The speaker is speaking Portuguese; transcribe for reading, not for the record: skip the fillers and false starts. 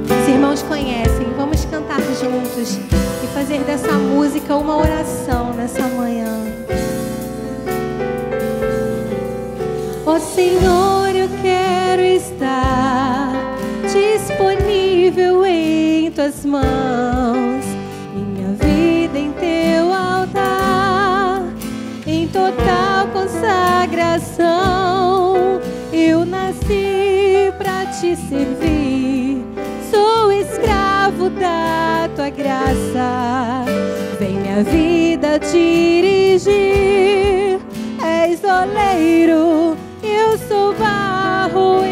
Os irmãos conhecem, vamos cantar juntos e fazer dessa música uma oração nessa manhã. Ó Senhor, eu quero estar disponível em Tuas mãos, minha vida em Teu altar, em total consagração. Eu nasci pra Te servir, sou escravo da Tua graça. Vem minha vida dirigir, és oleiro, eu sou barro